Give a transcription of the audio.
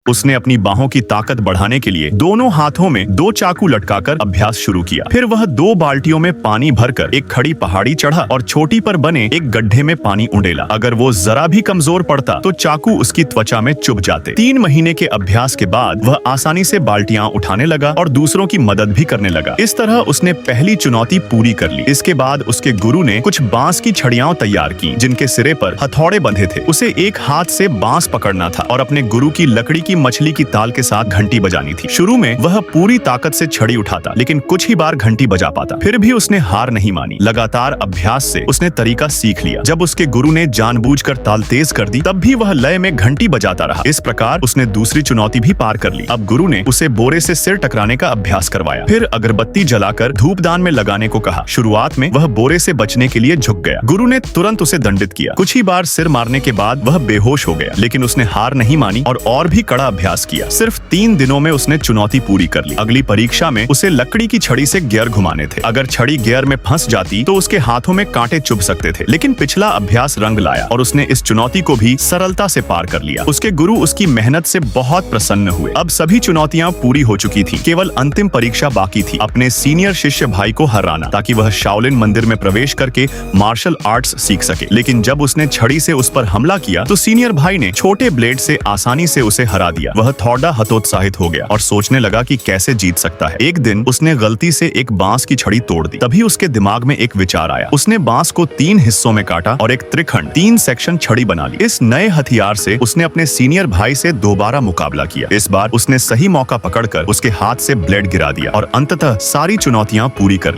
उसने अपनी बाहों की ताकत बढ़ाने के लिए दोनों हाथों में 2 चाकू लटकाकर अभ्यास शुरू किया। फिर वह 2 बाल्टियों में पानी भरकर एक खड़ी पहाड़ी चढ़ा और चोटी पर बने एक गड्ढे में पानी उंडेला। अगर वो जरा भी कमजोर पड़ता तो चाकू उसकी त्वचा में चुभ जाते। 3 महीने के अभ्यास के बाद वह आसानी से बाल्टियां उठाने लगा और दूसरों की मदद भी करने लगा। इस तरह उसने पहली चुनौती पूरी कर ली। इसके बाद उसके गुरु ने कुछ बांस की छड़ियां तैयार की जिनके सिरे पर हथौड़े बंधे थे। उसे एक हाथ से बांस पकड़ना था और अपने गुरु की लकड़ी की मछली की ताल के साथ घंटी बजानी थी। शुरू में वह पूरी ताकत से छड़ी उठाता, लेकिन कुछ ही बार घंटी बजा पाता। फिर भी उसने हार नहीं मानी। लगातार अभ्यास से उसने तरीका सीख लिया। जब उसके गुरु ने जानबूझकर ताल तेज कर दी, तब भी वह लय में घंटी बजाता रहा। इस प्रकार उसने दूसरी चुनौती भी पार कर ली। अब गुरु ने उसे बोरे से सिर टकराने का अभ्यास करवाया। फिर अगरबत्ती जलाकर धूपदान में लगाने को कहा। शुरुआत में वह बोरे से बचने के लिए झुक गया। गुरु ने तुरंत उसे दंडित किया। कुछ ही बार सिर मारने के बाद वह बेहोश हो गया, लेकिन उसने हार नहीं मानी और भी कड़ा अभ्यास किया। सिर्फ 3 दिनों में उसने चुनौती पूरी कर ली। अगली परीक्षा में उसे लकड़ी की छड़ी से गियर घुमाने थे। अगर छड़ी गियर में फंस जाती तो उसके हाथों में कांटे चुभ सकते थे, लेकिन पिछला अभ्यास रंग लाया और उसने इस चुनौती को भी सरलता से पार कर लिया। उसके गुरु उसकी मेहनत से बहुत प्रसन्न हुए। अब सभी चुनौतियां पूरी हो चुकी थी। केवल अंतिम परीक्षा बाकी थी, अपने सीनियर शिष्य भाई को हराना, ताकि वह शाओलिन मंदिर में प्रवेश करके मार्शल आर्ट्स सीख सके। लेकिन जब उसने छड़ी से उस पर हमला किया तो सीनियर भाई ने छोटे ब्लेड से आसानी से उसे हरा दिया। वह थोड़ा हतोत्साहित हो गया और सोचने लगा कि कैसे जीत सकता है। एक दिन उसने गलती से एक बांस की छड़ी तोड़ दी। तभी उसके दिमाग में एक विचार आया। उसने बांस को 3 हिस्सों में काटा और एक त्रिखंड 3 सेक्शन छड़ी बना ली। इस नए हथियार से उसने अपने सीनियर भाई से दोबारा मुकाबला किया। इस बार उसने सही मौका पकड़कर उसके हाथ से ब्लेड गिरा दिया और अंततः सारी चुनौतियां पूरी कर ली।